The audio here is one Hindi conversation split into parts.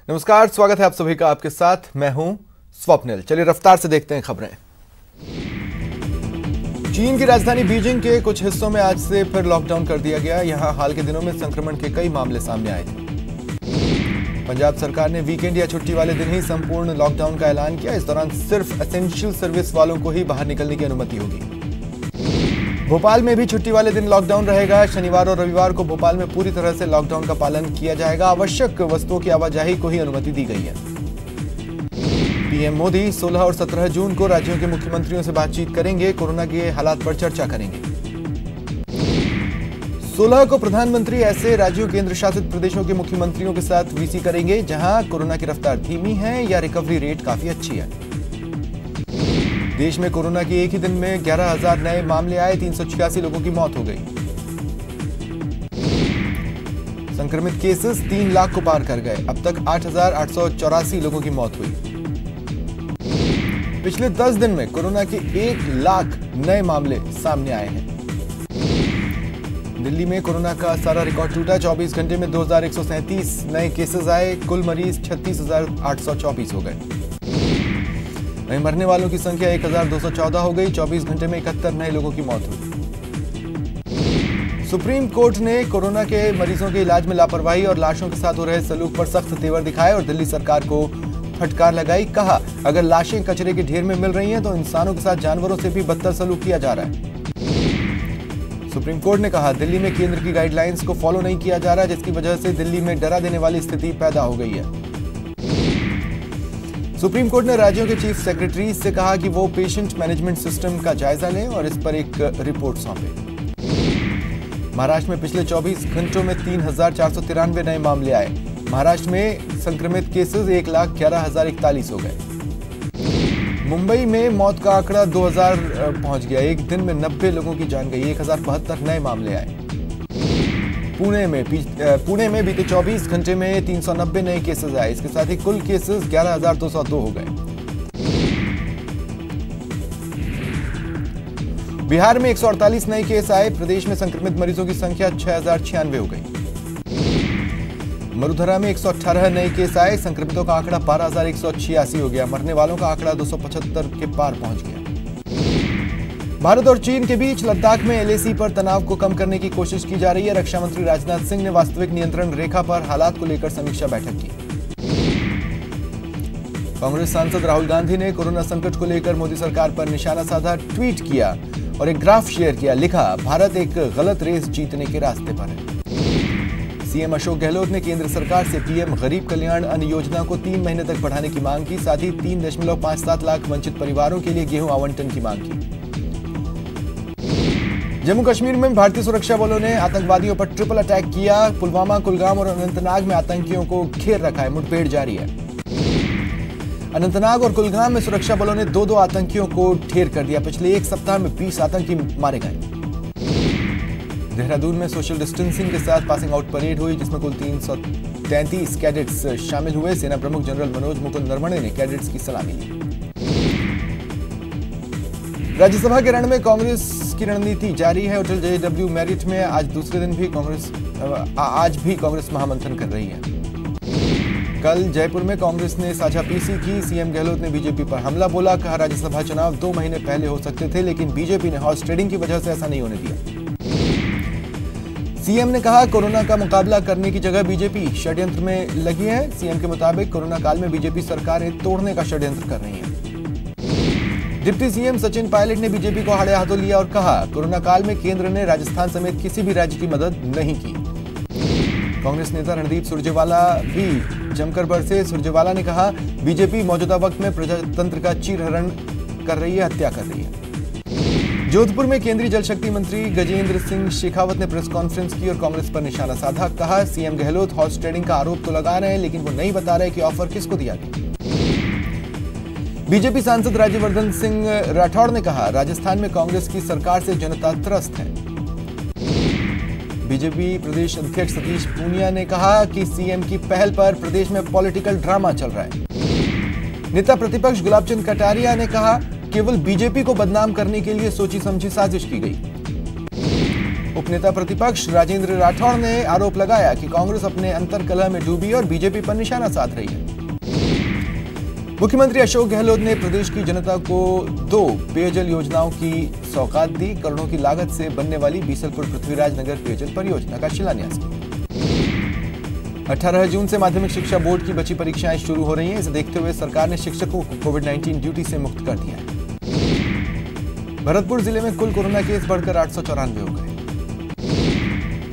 नमस्कार, स्वागत है आप सभी का। आपके साथ मैं हूं स्वप्निल। चलिए रफ्तार से देखते हैं खबरें। चीन की राजधानी बीजिंग के कुछ हिस्सों में आज से फिर लॉकडाउन कर दिया गया। यहां हाल के दिनों में संक्रमण के कई मामले सामने आए थे। पंजाब सरकार ने वीकेंड या छुट्टी वाले दिन ही संपूर्ण लॉकडाउन का ऐलान किया। इस दौरान सिर्फ एसेंशियल सर्विस वालों को ही बाहर निकलने की अनुमति होगी। भोपाल में भी छुट्टी वाले दिन लॉकडाउन रहेगा। शनिवार और रविवार को भोपाल में पूरी तरह से लॉकडाउन का पालन किया जाएगा। आवश्यक वस्तुओं की आवाजाही को ही अनुमति दी गई है। पीएम मोदी 16 और 17 जून को राज्यों के मुख्यमंत्रियों से बातचीत करेंगे। कोरोना के हालात पर चर्चा करेंगे। 16 को प्रधानमंत्री ऐसे राज्यों केंद्र शासित प्रदेशों के मुख्यमंत्रियों के साथ वीसी करेंगे जहां कोरोना की रफ्तार धीमी है या रिकवरी रेट काफी अच्छी है। देश में कोरोना के एक ही दिन में 11,000 नए मामले आए। 386 लोगों की मौत हो गई। संक्रमित केसेस 3 लाख को पार कर गए। अब तक 8,884 लोगों की मौत हुई। पिछले 10 दिन में कोरोना के 1 लाख नए मामले सामने आए हैं। दिल्ली में कोरोना का सारा रिकॉर्ड टूटा। 24 घंटे में 2,137 नए केसेस आए। कुल मरीज 36,824 हो गए। वहीं मरने वालों की संख्या 1,214 हो गई। 24 घंटे में 71 नए लोगों की मौत हुई। सुप्रीम कोर्ट ने कोरोना के मरीजों के इलाज में लापरवाही और लाशों के साथ हो रहे सलूक पर सख्त तेवर दिखाए और दिल्ली सरकार को फटकार लगाई। कहा, अगर लाशें कचरे के ढेर में मिल रही हैं तो इंसानों के साथ जानवरों से भी बदतर सलूक किया जा रहा है। सुप्रीम कोर्ट ने कहा, दिल्ली में केंद्र की गाइडलाइंस को फॉलो नहीं किया जा रहा, जिसकी वजह से दिल्ली में डरा देने वाली स्थिति पैदा हो गई है। सुप्रीम कोर्ट ने राज्यों के चीफ सेक्रेटरी से कहा कि वो पेशेंट मैनेजमेंट सिस्टम का जायजा लें और इस पर एक रिपोर्ट सौंपें। महाराष्ट्र में पिछले 24 घंटों में 3,493 नए मामले आए। महाराष्ट्र में संक्रमित केसेस 1,11,041 हो गए। मुंबई में मौत का आंकड़ा 2,000 पहुंच गया। एक दिन में 90 लोगों की जान गई। 1,072 नए मामले आए। पुणे में बीते 24 घंटे में 390 नए केसेस आए। इसके साथ ही कुल केसेस 11,202 हो गए। बिहार में 148 नए केस आए। प्रदेश में संक्रमित मरीजों की संख्या 6,096 हो गई। मरुधरा में 118 नए केस आए। संक्रमितों का आंकड़ा 12,186 हो गया। मरने वालों का आंकड़ा 275 के पार पहुंच गया। भारत और चीन के बीच लद्दाख में एलएसी पर तनाव को कम करने की कोशिश की जा रही है। रक्षा मंत्री राजनाथ सिंह ने वास्तविक नियंत्रण रेखा पर हालात को लेकर समीक्षा बैठक की। कांग्रेस सांसद राहुल गांधी ने कोरोना संकट को लेकर मोदी सरकार पर निशाना साधा, ट्वीट किया और एक ग्राफ शेयर किया। लिखा, भारत एक गलत रेस जीतने के रास्ते पर है। सीएम अशोक गहलोत ने केंद्र सरकार से पीएम गरीब कल्याण अन्न योजना को 3 महीने तक बढ़ाने की मांग की। साथ ही 3.57 लाख वंचित परिवारों के लिए गेहूं आवंटन की मांग की। जम्मू कश्मीर में भारतीय सुरक्षा बलों ने आतंकवादियों पर ट्रिपल अटैक किया। पुलवामा, कुलगाम और अनंतनाग में आतंकियों को घेर रखा है। मुठभेड़ जारी है। अनंतनाग और कुलगाम में सुरक्षा बलों ने 2 आतंकियों को ढेर कर दिया। पिछले एक सप्ताह में 20 आतंकी मारे गए। देहरादून में सोशल डिस्टेंसिंग के साथ पासिंग आउट परेड हुई, जिसमें कुल 333 कैडेट्स शामिल हुए। सेना प्रमुख जनरल मनोज मुकुंद नरवणे ने कैडेट्स की सलामी ली। राज्यसभा के रण में कांग्रेस की रणनीति जारी है। होटल जेडब्ल्यू मैरिट में आज दूसरे दिन भी कांग्रेस महामंथन कर रही है। कल जयपुर में कांग्रेस ने साझा पीसी की। सीएम गहलोत ने बीजेपी पर हमला बोला। कहा, राज्यसभा चुनाव 2 महीने पहले हो सकते थे, लेकिन बीजेपी ने हॉर्स ट्रेडिंग की वजह से ऐसा नहीं होने दिया। सीएम ने कहा, कोरोना का मुकाबला करने की जगह बीजेपी षड्यंत्र में लगी है। सीएम के मुताबिक कोरोना काल में बीजेपी सरकारें तोड़ने का षड्यंत्र कर रही है। डिप्टी सीएम सचिन पायलट ने बीजेपी को आड़े हाथों लिया और कहा, कोरोना काल में केंद्र ने राजस्थान समेत किसी भी राज्य की मदद नहीं की। कांग्रेस नेता रणदीप सुरजेवाला भी जमकर बरसे। सुरजेवाला ने कहा, बीजेपी मौजूदा वक्त में प्रजातंत्र का चीरहरण कर रही है, हत्या कर रही है। जोधपुर में केंद्रीय जल शक्ति मंत्री गजेंद्र सिंह शेखावत ने प्रेस कॉन्फ्रेंस की और कांग्रेस पर निशाना साधा। कहा, सीएम गहलोत हॉर्स ट्रेडिंग का आरोप तो लगा रहे हैं, लेकिन वो नहीं बता रहे कि ऑफर किसको दिया गया। बीजेपी सांसद राज्यवर्धन सिंह राठौड़ ने कहा, राजस्थान में कांग्रेस की सरकार से जनता त्रस्त है। बीजेपी प्रदेश अध्यक्ष सतीश पूनिया ने कहा कि सीएम की पहल पर प्रदेश में पॉलिटिकल ड्रामा चल रहा है। नेता प्रतिपक्ष गुलाबचंद कटारिया ने कहा, केवल बीजेपी को बदनाम करने के लिए सोची समझी साजिश की गई। उपनेता प्रतिपक्ष राजेंद्र राठौड़ ने आरोप लगाया कि कांग्रेस अपने अंतर्कलह में डूबी और बीजेपी पर निशाना साध रही है। मुख्यमंत्री अशोक गहलोत ने प्रदेश की जनता को 2 पेयजल योजनाओं की सौगात दी। करोड़ों की लागत से बनने वाली बीसलपुर पृथ्वीराज नगर पेयजल परियोजना का शिलान्यास किया। 18 जून से माध्यमिक शिक्षा बोर्ड की बची परीक्षाएं शुरू हो रही हैं। इसे देखते हुए सरकार ने शिक्षकों को कोविड-19 ड्यूटी से मुक्त कर दिया है। भरतपुर जिले में कुल कोरोना केस बढ़कर 894 हो गए।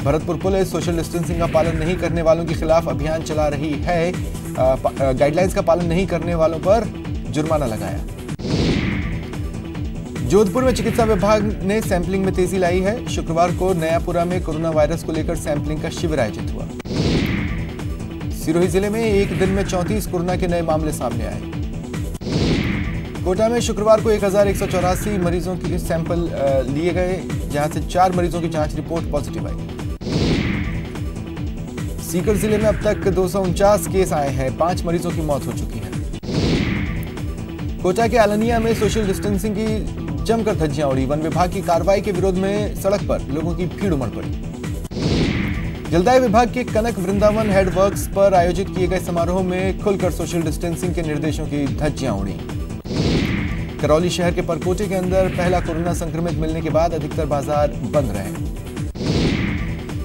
भरतपुर पुलिस सोशल डिस्टेंसिंग का पालन नहीं करने वालों के खिलाफ अभियान चला रही है। गाइडलाइंस का पालन नहीं करने वालों पर जुर्माना लगाया। जोधपुर में चिकित्सा विभाग ने सैंपलिंग में तेजी लाई है। शुक्रवार को नयापुरा में कोरोना वायरस को लेकर सैंपलिंग का शिविर आयोजित हुआ। सिरोही जिले में एक दिन में 34 कोरोना के नए मामले सामने आए। कोटा में शुक्रवार को 1184 मरीजों के सैंपल लिए गए, जहां से 4 मरीजों की जांच रिपोर्ट पॉजिटिव आई। सीकर जिले में अब तक 249 केस आए हैं, 5 मरीजों की मौत हो चुकी है। कोटा के आलनिया में सोशल डिस्टेंसिंग की जमकर धज्जियां उड़ी। वन विभाग की कार्रवाई के विरोध में सड़क पर लोगों की भीड़ उमड़ पड़ी। जलदाय विभाग के कनक वृंदावन हेडवर्क्स पर आयोजित किए गए समारोह में खुलकर सोशल डिस्टेंसिंग के निर्देशों की धज्जियां उड़ी। करौली शहर के परकोटे के अंदर पहला कोरोना संक्रमित मिलने के बाद अधिकतर बाजार बंद रहे।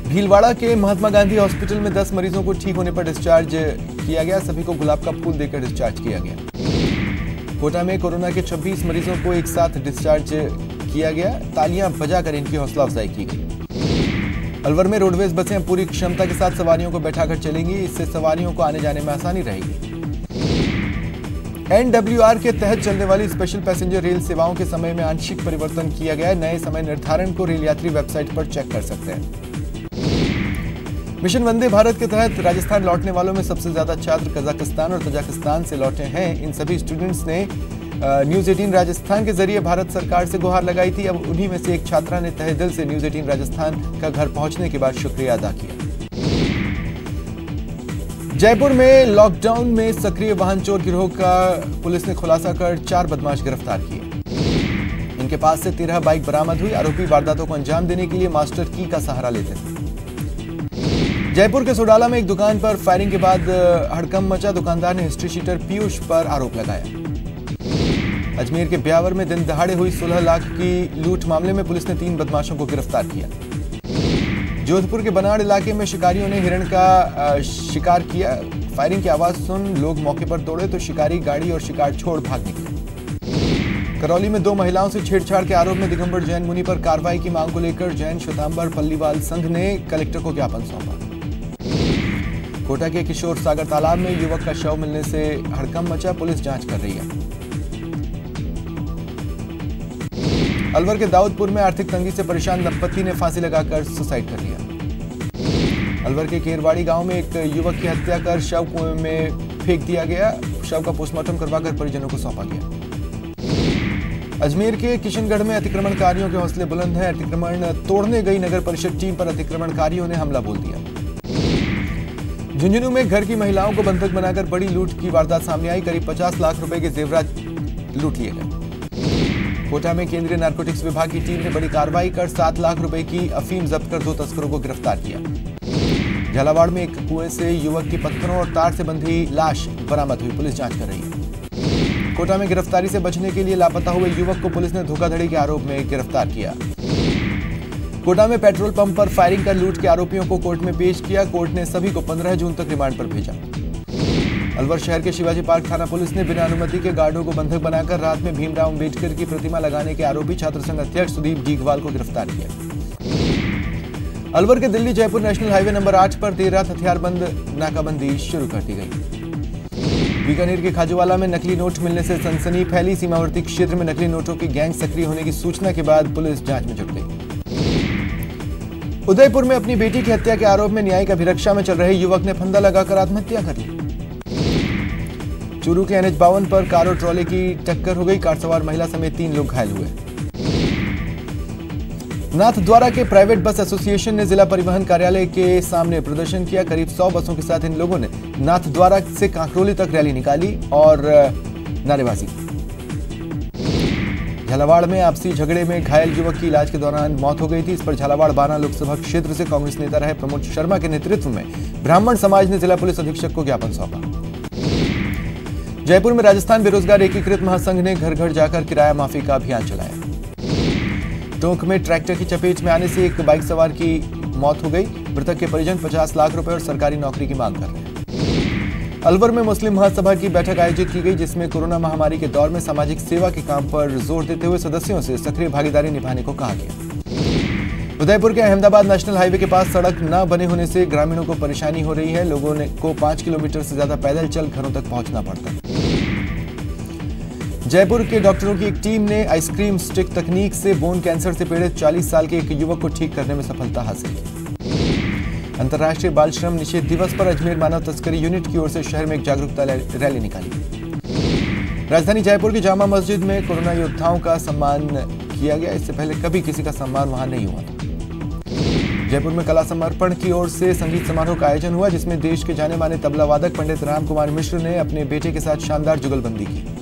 भीलवाड़ा के महात्मा गांधी हॉस्पिटल में 10 मरीजों को ठीक होने पर डिस्चार्ज किया गया। सभी को गुलाब का फूल देकर डिस्चार्ज किया गया। कोटा में कोरोना के 26 मरीजों को एक साथ डिस्चार्ज किया गया। तालियां बजाकर इनकी हौसला अफजाई की गई। अलवर में रोडवेज बसें पूरी क्षमता के साथ सवारियों को बैठाकर चलेंगी। इससे सवारियों को आने जाने में आसानी रहेगी। NWR के तहत चलने वाली स्पेशल पैसेंजर रेल सेवाओं के समय में आंशिक परिवर्तन किया गया है। नए समय निर्धारण को रेल यात्री वेबसाइट पर चेक कर सकते हैं। मिशन वंदे भारत के तहत राजस्थान लौटने वालों में सबसे ज्यादा छात्र कजाकिस्तान और तजाकिस्तान से लौटे हैं। इन सभी स्टूडेंट्स ने न्यूज 18 राजस्थान के जरिए भारत सरकार से गुहार लगाई थी। अब उन्हीं में से एक छात्रा ने तहे दिल से न्यूज 18 राजस्थान का घर पहुंचने के बाद शुक्रिया अदा किया। जयपुर में लॉकडाउन में सक्रिय वाहन चोर गिरोह का पुलिस ने खुलासा कर 4 बदमाश गिरफ्तार किए। इनके पास से 13 बाइक बरामद हुई। आरोपी वारदातों को अंजाम देने के लिए मास्टर की का सहारा लेते थे। जयपुर के सोडाला में एक दुकान पर फायरिंग के बाद हड़कंप मचा। दुकानदार ने हिस्ट्री शीटर पीयूष पर आरोप लगाया। अजमेर के ब्यावर में दिन दहाड़े हुई 16 लाख की लूट मामले में पुलिस ने 3 बदमाशों को गिरफ्तार किया। जोधपुर के बनाड़ इलाके में शिकारियों ने हिरण का शिकार किया। फायरिंग की आवाज सुन लोग मौके पर दौड़े तो शिकारी गाड़ी और शिकार छोड़ भाग निकले। करौली में 2 महिलाओं से छेड़छाड़ के आरोप में दिगंबर जैन मुनि पर कार्रवाई की मांग को लेकर जैन श्वेतांबर पल्लीवाल संघ ने कलेक्टर को ज्ञापन सौंपा। कोटा के किशोर सागर तालाब में युवक का शव मिलने से हड़कंप मचा। पुलिस जांच कर रही है। अलवर के दाऊदपुर में आर्थिक तंगी से परेशान दंपति ने फांसी लगाकर सुसाइड कर लिया। अलवर के केरवाड़ी गांव में एक युवक की हत्या कर शव कुएं में फेंक दिया गया। शव का पोस्टमार्टम करवाकर परिजनों को सौंपा गया। अजमेर के किशनगढ़ में अतिक्रमणकारियों के हौसले बुलंद हैं। अतिक्रमण तोड़ने गई नगर परिषद टीम पर अतिक्रमणकारियों ने हमला बोल दिया। झुंझुनू में घर की महिलाओं को बंधक बनाकर बड़ी लूट की वारदात सामने आई। करीब 50 लाख रुपए के जेवरात लूट लिए गए। कोटा में केंद्रीय नारकोटिक्स विभाग की टीम ने बड़ी कार्रवाई कर 7 लाख रुपए की अफीम जब्त कर 2 तस्करों को गिरफ्तार किया। झालावाड़ में एक कुएं से युवक की पत्थरों और तार से बंधी लाश बरामद हुई। पुलिस जांच कर रही है। कोटा में गिरफ्तारी से बचने के लिए लापता हुए युवक को पुलिस ने धोखाधड़ी के आरोप में गिरफ्तार किया। कोटा में पेट्रोल पंप पर फायरिंग कर लूट के आरोपियों को कोर्ट में पेश किया। कोर्ट ने सभी को 15 जून तक रिमांड पर भेजा। अलवर शहर के शिवाजी पार्क थाना पुलिस ने बिना अनुमति के गार्डों को बंधक बनाकर रात में भीमराव अंबेडकर की प्रतिमा लगाने के आरोपी छात्र संघ अध्यक्ष सुदीप डीगवाल को गिरफ्तार किया। अलवर के Delhi Jaipur national highway number 8 पर देर रात हथियारबंद नाकाबंदी शुरू कर दी गई। बीकानेर के खाजूवाला में नकली नोट मिलने से सनसनी फैली। सीमावर्ती क्षेत्र में नकली नोटों की गैंग सक्रिय होने की सूचना के बाद पुलिस जांच में जुट गई। उदयपुर में अपनी बेटी की हत्या के आरोप में न्यायिक अभिरक्षा में चल रहे युवक ने फंदा लगाकर आत्महत्या कर ली। चूरू के NH 52 पर कार और ट्रॉले की टक्कर हो गई। कार सवार महिला समेत 3 लोग घायल हुए। नाथद्वारा के प्राइवेट बस एसोसिएशन ने जिला परिवहन कार्यालय के सामने प्रदर्शन किया। करीब 100 बसों के साथ इन लोगों ने नाथद्वारा से कांकरोली तक रैली निकाली और नारेबाजी की। झालावाड़ में आपसी झगड़े में घायल युवक की इलाज के दौरान मौत हो गई थी। इस पर झालावाड़ बाना लोकसभा क्षेत्र से कांग्रेस नेता रहे प्रमोद शर्मा के नेतृत्व में ब्राह्मण समाज ने जिला पुलिस अधीक्षक को ज्ञापन सौंपा। जयपुर में राजस्थान बेरोजगार एकीकृत महासंघ ने घर घर जाकर किराया माफी का अभियान चलाया। टोंक में ट्रैक्टर की चपेट में आने से एक बाइक सवार की मौत हो गई। मृतक के परिजन 50 लाख रुपए और सरकारी नौकरी की मांग कर रहे हैं। अलवर में मुस्लिम महासभा की बैठक आयोजित की गई, जिसमें कोरोना महामारी के दौर में सामाजिक सेवा के काम पर जोर देते हुए सदस्यों से सक्रिय भागीदारी निभाने को कहा गया। उदयपुर के अहमदाबाद नेशनल हाईवे के पास सड़क न बने होने से ग्रामीणों को परेशानी हो रही है। लोगों को 5 किलोमीटर से ज्यादा पैदल चल घरों तक पहुंचना पड़ता है। जयपुर के डॉक्टरों की एक टीम ने आइसक्रीम स्टिक तकनीक से बोन कैंसर से पीड़ित 40 साल के एक युवक को ठीक करने में सफलता हासिल की। अंतर्राष्ट्रीय बाल श्रम निषेध दिवस पर अजमेर मानव तस्करी यूनिट की ओर से शहर में एक जागरूकता रैली निकाली। राजधानी जयपुर की जामा मस्जिद में कोरोना योद्धाओं का सम्मान किया गया। इससे पहले कभी किसी का सम्मान वहां नहीं हुआ था। जयपुर में कला समर्पण की ओर से संगीत समारोह का आयोजन हुआ, जिसमें देश के जाने माने तबला वादक पंडित राम कुमार मिश्र ने अपने बेटे के साथ शानदार जुगलबंदी की।